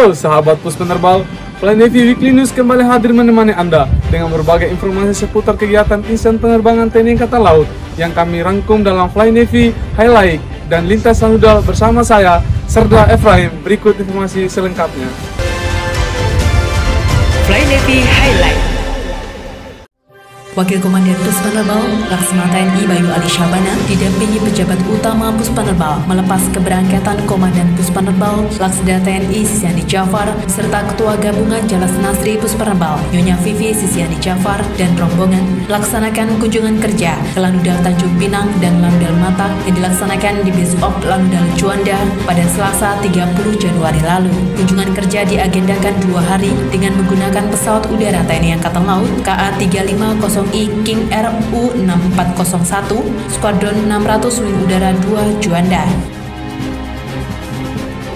Halo sahabat Pus Penerbal, Fly Navy Weekly News kembali hadir menemani Anda dengan berbagai informasi seputar kegiatan insan penerbangan TNI Angkatan Laut yang kami rangkum dalam Fly Navy Highlight dan Lintasan Rudal bersama saya, Serda Efraim. Berikut informasi selengkapnya. Fly Navy Highlight. Wakil Komandan Pus Penerbal Laksamana TNI Bayu Ali Syabana didampingi pejabat utama Pus Penerbal melepas keberangkatan Komandan Pus Penerbal Laksda TNI Sisiani Jafar serta Ketua Gabungan Jalas Nasri Pus Penerbal Nyonya Vivi Sisiani Jafar dan rombongan melaksanakan kunjungan kerja ke Lanudal Tanjung Pinang dan Lanudal Matak yang dilaksanakan di Base of Lanudal Juanda pada Selasa 30 Januari lalu. Kunjungan kerja diagendakan 2 hari dengan menggunakan pesawat udara TNI Angkatan Laut KA-350I King RU 6401 Skuadron 600 Wing Udara 2 Juanda.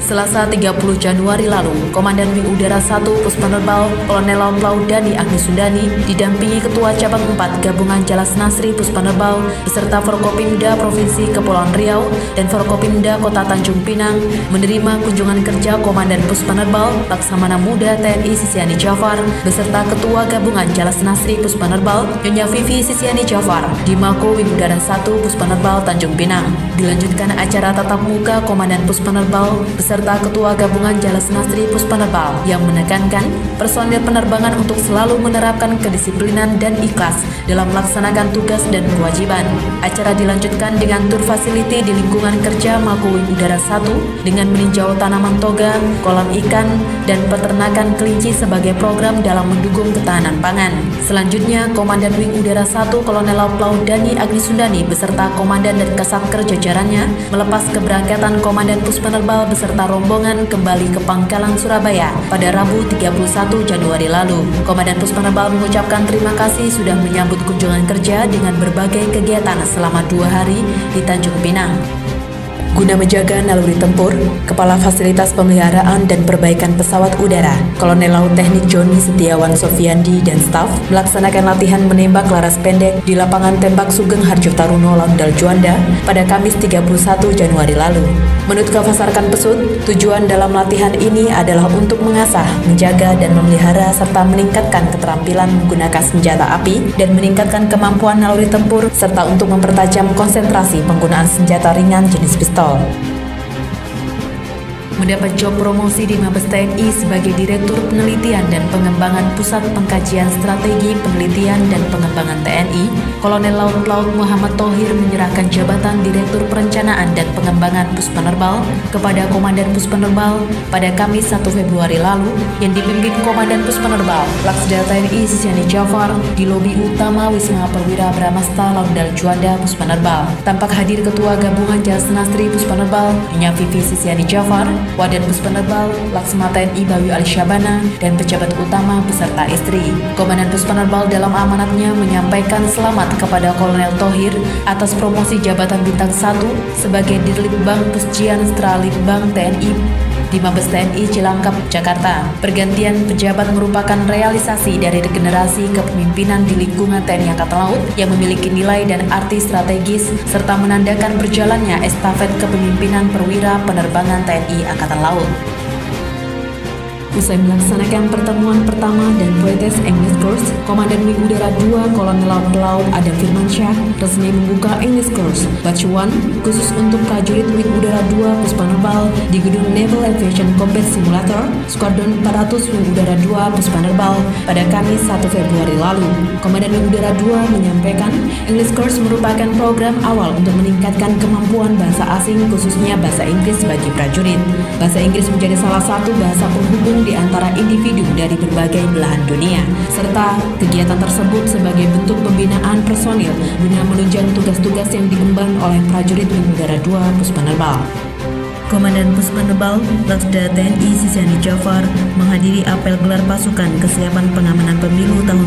Selasa 30 Januari lalu, Komandan Wing Udara 1 Pus Penerbal Kolonel Laut Laut Dani Agni Sundani didampingi Ketua Cabang 4 Gabungan Jalas Nasri Pus Penerbal beserta Forkopimda Provinsi Kepulauan Riau dan Forkopimda Kota Tanjung Pinang menerima kunjungan kerja Komandan Pus Penerbal Laksamana Muda TNI Sisiani Jafar beserta Ketua Gabungan Jalas Nasri Pus Penerbal Nyonya Vivi Sisiani Jafar di Mako Wing Udara 1 Pus Penerbal Tanjung Pinang. Dilanjutkan acara tatap muka Komandan Pus Penerbal serta Ketua Gabungan Jalas Nasri Pus Penerbal yang menekankan personil penerbangan untuk selalu menerapkan kedisiplinan dan ikhlas dalam melaksanakan tugas dan kewajiban. Acara dilanjutkan dengan tur fasiliti di lingkungan kerja Mako Wing Udara 1 dengan meninjau tanaman toga, kolam ikan, dan peternakan kelinci sebagai program dalam mendukung ketahanan pangan. Selanjutnya, Komandan Wing Udara 1 Kolonel Laut Laut Dani Agni Sundani beserta Komandan dan Kasatker jajarannya melepas keberangkatan Komandan Pus Penerbal beserta rombongan kembali ke Pangkalan Surabaya pada Rabu 31 Januari lalu. Komandan Pus Penerbal mengucapkan terima kasih sudah menyambut kunjungan kerja dengan berbagai kegiatan selama 2 hari di Tanjung Pinang. Guna menjaga naluri tempur, Kepala Fasilitas Pemeliharaan dan Perbaikan Pesawat Udara, Kolonel Laut Teknik Joni Setiawan Sofiandi dan staf melaksanakan latihan menembak laras pendek di lapangan tembak Sugeng Harjo Taruno Lanudal Juanda pada Kamis 31 Januari lalu. Menurut Kavasarkan Pesut, tujuan dalam latihan ini adalah untuk mengasah, menjaga, dan memelihara serta meningkatkan keterampilan menggunakan senjata api dan meningkatkan kemampuan naluri tempur serta untuk mempertajam konsentrasi penggunaan senjata ringan jenis pistol. Mendapat job promosi di Mabes TNI sebagai Direktur Penelitian dan Pengembangan Pusat Pengkajian Strategi Penelitian dan Pengembangan TNI, Kolonel Laut Laut Muhammad Thohir menyerahkan jabatan Direktur Perencanaan dan Pengembangan Pus Penerbal kepada Komandan Pus Penerbal pada Kamis 1 Februari lalu yang dipimpin Komandan Pus Penerbal Laksda TNI Sisiani Jafar di lobi utama Wisma Perwira Bramasta Lanudal Juanda Pus Penerbal. Tampak hadir Ketua Gabungan Jalas Nasri Pus Penerbal Nyonya Vivi Sisiani Jafar, Waden Pus Penerbal Laksamana TNI Bayu Ali Syabana, dan pejabat utama beserta istri. Komandan Pus Penerbal dalam amanatnya menyampaikan selamat kepada Kolonel Thohir atas promosi jabatan bintang 1 sebagai Dirlitbang Pusjian Stralitbang TNI di Mabes TNI Cilangkap, Jakarta. Pergantian pejabat merupakan realisasi dari regenerasi kepemimpinan di lingkungan TNI Angkatan Laut yang memiliki nilai dan arti strategis serta menandakan berjalannya estafet kepemimpinan perwira penerbangan TNI Angkatan Laut. Usai melaksanakan pertemuan pertama dan pretest English Course, Komandan Wing Udara 2 Kolonel Laut Laut Adam Firmansyah resmi membuka English Course Batch 1 khusus untuk prajurit Wing Udara 2 Pus Penerbal di Gedung Naval Aviation Combat Simulator Skuadron 400 Wing Udara 2 Pus Penerbal pada Kamis 1 Februari lalu. Komandan Wing Udara 2 menyampaikan English Course merupakan program awal untuk meningkatkan kemampuan bahasa asing khususnya bahasa Inggris bagi prajurit. Bahasa Inggris menjadi salah satu bahasa penghubung di antara individu dari berbagai belahan dunia, serta kegiatan tersebut sebagai bentuk pembinaan personil guna menunjang tugas-tugas yang diemban oleh prajurit Wing Udara 2 Pus Penerbal. Komandan Pus Penerbal Laksda TNI Sisiani Jafar menghadiri apel gelar pasukan kesiapan pengamanan pemilu tahun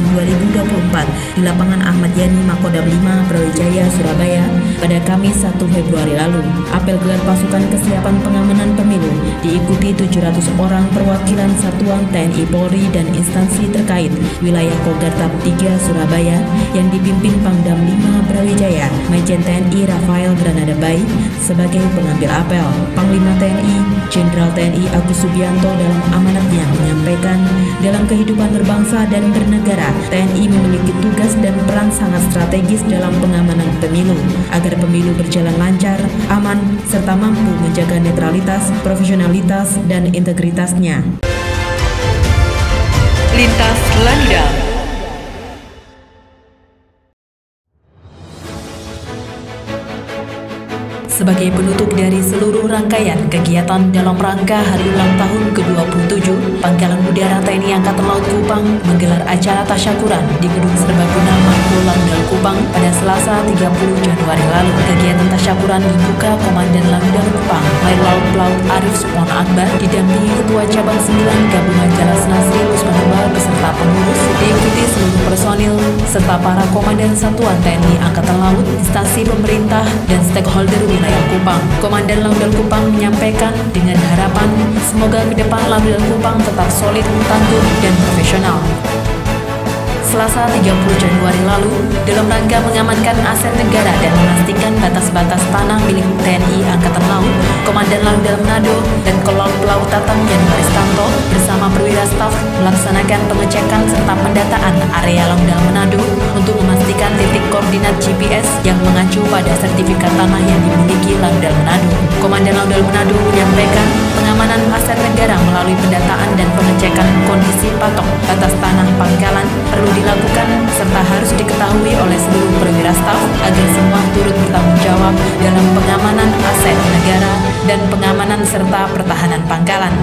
2024 di lapangan Ahmad Yani Makodam 5 Brawijaya, Surabaya pada Kamis 1 Februari lalu. Apel gelar pasukan kesiapan pengamanan pemilu diikuti 700 orang perwakilan satuan TNI Polri dan instansi terkait wilayah Kogartap 3 Surabaya yang dipimpin Pangdam 5 Brawijaya Majen TNI Rafael Granada Bay sebagai pengambil apel. Panglima Panglima TNI, Jenderal TNI Agus Subianto dalam amanatnya menyampaikan, dalam kehidupan berbangsa dan bernegara, TNI memiliki tugas dan peran sangat strategis dalam pengamanan pemilu, agar pemilu berjalan lancar, aman, serta mampu menjaga netralitas, profesionalitas, dan integritasnya. Lintas Lanida. Sebagai penutup dari seluruh rangkaian kegiatan dalam rangka Hari Ulang Tahun ke-27, Pangkalan Udara TNI Angkatan Laut Kupang menggelar acara tasyakuran di Gedung Serbaguna Mako Langdal Kupang pada Selasa 30 Januari lalu. Kegiatan tasyakuran dibuka Komandan Langdal Kupang, Mayor Laut Pelaut Arif Sukmono Akbar, didampingi Ketua Cabang 9 Gabungan Jalas Nasri Puspanerbal beserta pengurus, diikuti seluruh personil serta para komandan satuan TNI Angkatan Laut, instansi pemerintah, dan stakeholder wilayah Kupang. Komandan Langdal Kupang menyampaikan dengan harapan semoga ke depan Langdal Kupang tetap solid, tangguh, dan profesional. Selasa 30 Januari lalu, dalam rangka mengamankan aset negara dan memastikan batas-batas tanah milik TNI Angkatan Laut, Komandan Langdal Manado dan Kolonel Pelaut Tatang Januari Stanto bersama perwira staf melaksanakan pengecekan serta pendataan area Langdal Manado untuk memastikan titik koordinat GPS yang mengacu pada sertifikat tanah yang dimiliki Langdal Manado. Komandan Langdal Manado menyampaikan pengamanan aset negara melalui pendataan dan pengecekan kondisi patok batas tanah pangkalan perlu dilakukan serta harus diketahui oleh seluruh perwira staf agar semua turut bertanggung jawab dalam pengamanan aset negara dan pengamanan serta pertahanan pangkalan.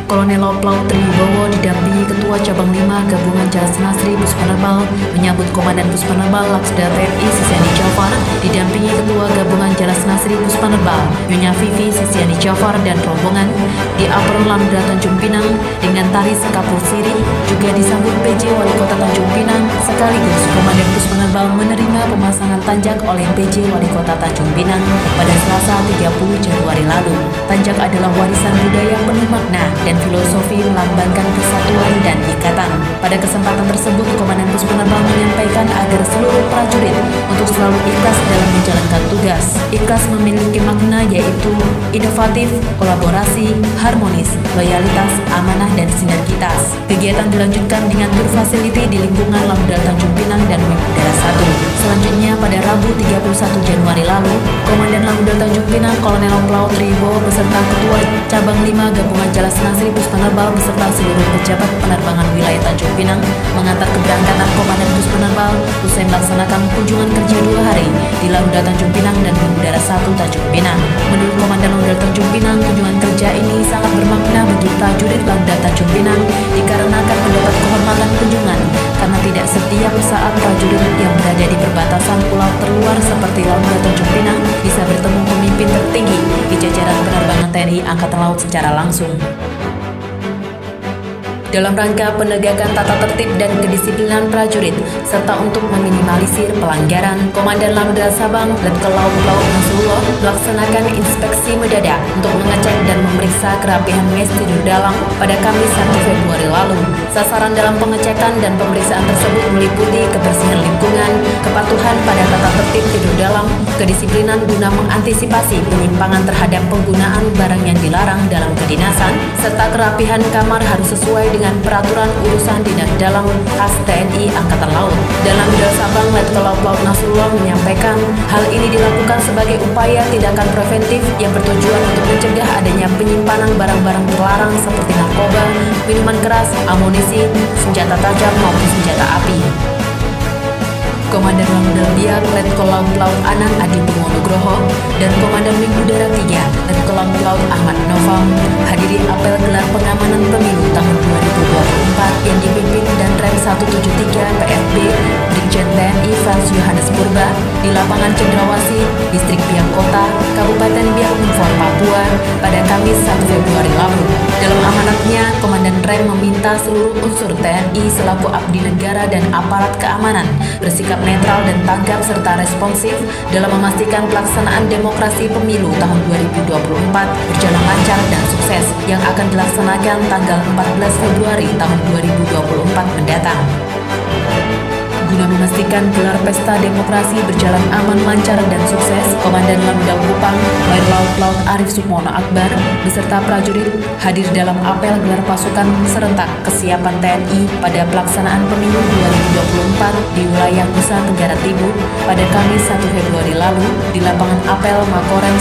Kolonel Laut Pelaut Triwibowo didampingi Ketua Cabang 5 Gabungan Jalas Nasri Puspanerbal menyambut Komandan Puspanerbal Laksda TNI Sisiani Jafar, didampingi Ketua Gabungan Jalas Nasri Puspanerbal Nyonya Vivi Sisiani Jafar dan rombongan di Apron Langdal Tanjung Pinang dengan tari Sekapur Siri. Juga disambut PJ Wali Kota Tanjung Pinang sekaligus Komandan Puspanerbal menerima pemasangan tanjak oleh PJ Wali Kota Tanjung Pinang pada Selasa 30 Januari lalu. Tanjak adalah warisan budaya penuh makna dan filosofi melambangkan persatuan dan ikatan. Pada kesempatan tersebut, Komandan Puspanerbal menyampaikan agar seluruh prajurit untuk selalu ikhlas dalam menjalankan tugas. Ikhlas memiliki makna yaitu inovatif, kolaborasi, harmonis, loyalitas, amanah, dan sinergitas. Kegiatan dilanjutkan dengan tour facility di lingkungan Langdal Tanjung Pinang dan Wing Udara 1. Selanjutnya pada Rabu 31 Januari lalu, Komandan Langdal Tanjung Pinang Kolonel Laut Pelaut Triwibowo beserta Ketua Cabang 5 Gabungan Jalas Nasri Puspanerbal beserta seluruh pejabat penerbangan wilayah Tanjung Pinang mengantar keberangkatan Komandan Puspanerbal usai melaksanakan kunjungan kerja 2 hari di Langdal Tanjung Pinang dan Wing Udara 1 Tanjung Pinang. Menurut Komandan Langdal Tanjung Pinang, kunjungan kerja ini sangat bermakna bagi prajurit Langdal Tanjung Pinang dikarenakan mendapat kehormatan kunjungan karena tidak setiap saat prajurit yang berada di perbatasan pulau terluar seperti Langdal Tanjung Pinang bisa bertemu pemimpin tertinggi di jajaran penerbangan TNI Angkatan Laut secara langsung. Dalam rangka penegakan tata tertib dan kedisiplinan prajurit, serta untuk meminimalisir pelanggaran, Komandan Langdal Sabang, Letkol Laut Pelaut Nasrullah melaksanakan inspeksi mendadak untuk mengecek dan memeriksa kerapihan mes tidur dalam pada Kamis 1 Februari lalu. Sasaran dalam pengecekan dan pemeriksaan tersebut meliputi kebersihan lingkungan, kepatuhan pada tata tertib tidur dalam, kedisiplinan guna mengantisipasi penyimpangan terhadap penggunaan barang yang dilarang dalam kedinasan, serta kerapihan kamar harus sesuai dengan peraturan urusan dinas dalam khas TNI Angkatan Laut. Dalam Langdal Sabang, Letkol Laut Pelaut Nasrullah menyampaikan hal ini dilakukan sebagai upaya tindakan preventif yang bertujuan untuk mencegah adanya penyimpanan barang-barang terlarang seperti narkoba, minuman keras, amunisi, senjata tajam maupun senjata api. Komandan Langdal Biak Letkol Laut Pelaut Anang Adi Nugroho dan Komandan Wing Udara 3 Letkol Laut Pelaut Ahmad Novam hadiri apel gelar pengamanan pemilu tahun 2024 yang dipimpin dan Rem 173 PFB Brigjen TNI Frans Yohanes Purba di lapangan Cendrawasih, Distrik Biak Kota, Kabupaten Biak Numfor, Papua pada Kamis 1 Februari lalu. Dalam amanatnya, Komandan Rem meminta seluruh unsur TNI selaku abdi negara dan aparat keamanan bersikap netral dan tanggap serta responsif dalam memastikan pelaksanaan demokrasi pemilu tahun 2024 berjalan lancar dan sukses yang akan dilaksanakan tanggal 14 Februari tahun 2024 mendatang. Guna memastikan gelar pesta demokrasi berjalan aman, lancar, dan sukses, Komandan Lanudal Kupang, Mayor Laut Arif Sukmono Akbar, beserta prajurit hadir dalam apel gelar pasukan serentak kesiapan TNI pada pelaksanaan pemilu 2024 di wilayah Nusa Tenggara Timur pada Kamis 1 Februari lalu di lapangan apel Makorem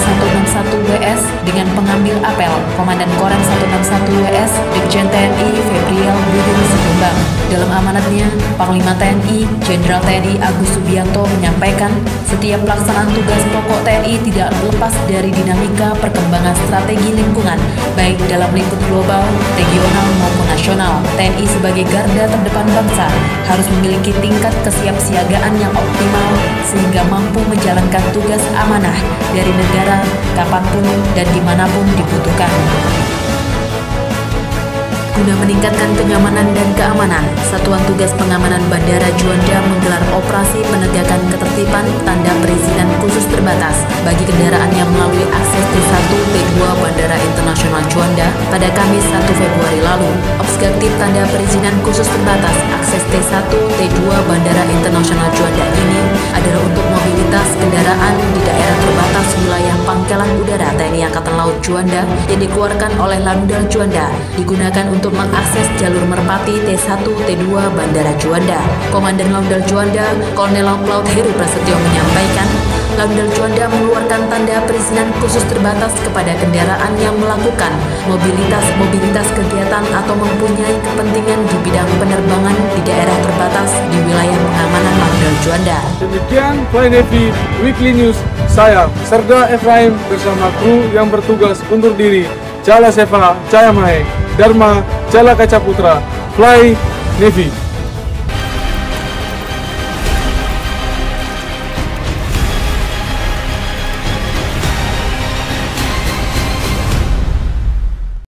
161 WS dengan pengambil apel Komandan Korem 161 WS Brigjen TNI Febriel Budin Sikumbang. Dalam amanatnya, Panglima TNI Jenderal TNI Agus Subianto menyampaikan setiap pelaksanaan tugas pokok TNI tidak lepas dari dinamika perkembangan strategi lingkungan, baik dalam lingkup global, regional maupun nasional. TNI sebagai garda terdepan bangsa harus memiliki tingkat kesiapsiagaan yang optimal sehingga mampu menjalankan tugas amanah dari negara kapanpun dan dimanapun dibutuhkan. Guna meningkatkan kenyamanan dan keamanan, Satuan Tugas Pengamanan Bandara Juanda menggelar operasi penegakan ketertiban tanda perizinan khusus terbatas bagi kendaraan yang melalui akses T1, T2 Bandara Internasional Juanda pada Kamis 1 Februari lalu. Obstruktif tanda perizinan khusus terbatas akses T1, T2 Bandara Internasional Juanda ini adalah untuk mobilitas kendaraan di daerah terbatas wilayah Pangkalan Udara TNI Angkatan Laut Juanda yang dikeluarkan oleh Lanudal Juanda digunakan untuk mengakses jalur merpati T1, T2 Bandara Juanda. Komandan Lanudal Juanda, Kolonel Laut Heru Prasetyo menyampaikan, Lanudal Juanda mengeluarkan tanda perizinan khusus terbatas kepada kendaraan yang melakukan mobilitas kegiatan atau mempunyai kepentingan di bidang penerbangan di daerah terbatas di wilayah pengamanan Lanudal Juanda. Demikian Fly Navy Weekly News. Saya, Serda Efraim bersama kru yang bertugas undur diri. Jala Seva, Jaya Mahe, Dharma, Jala Kaca Putra, Fly Navy.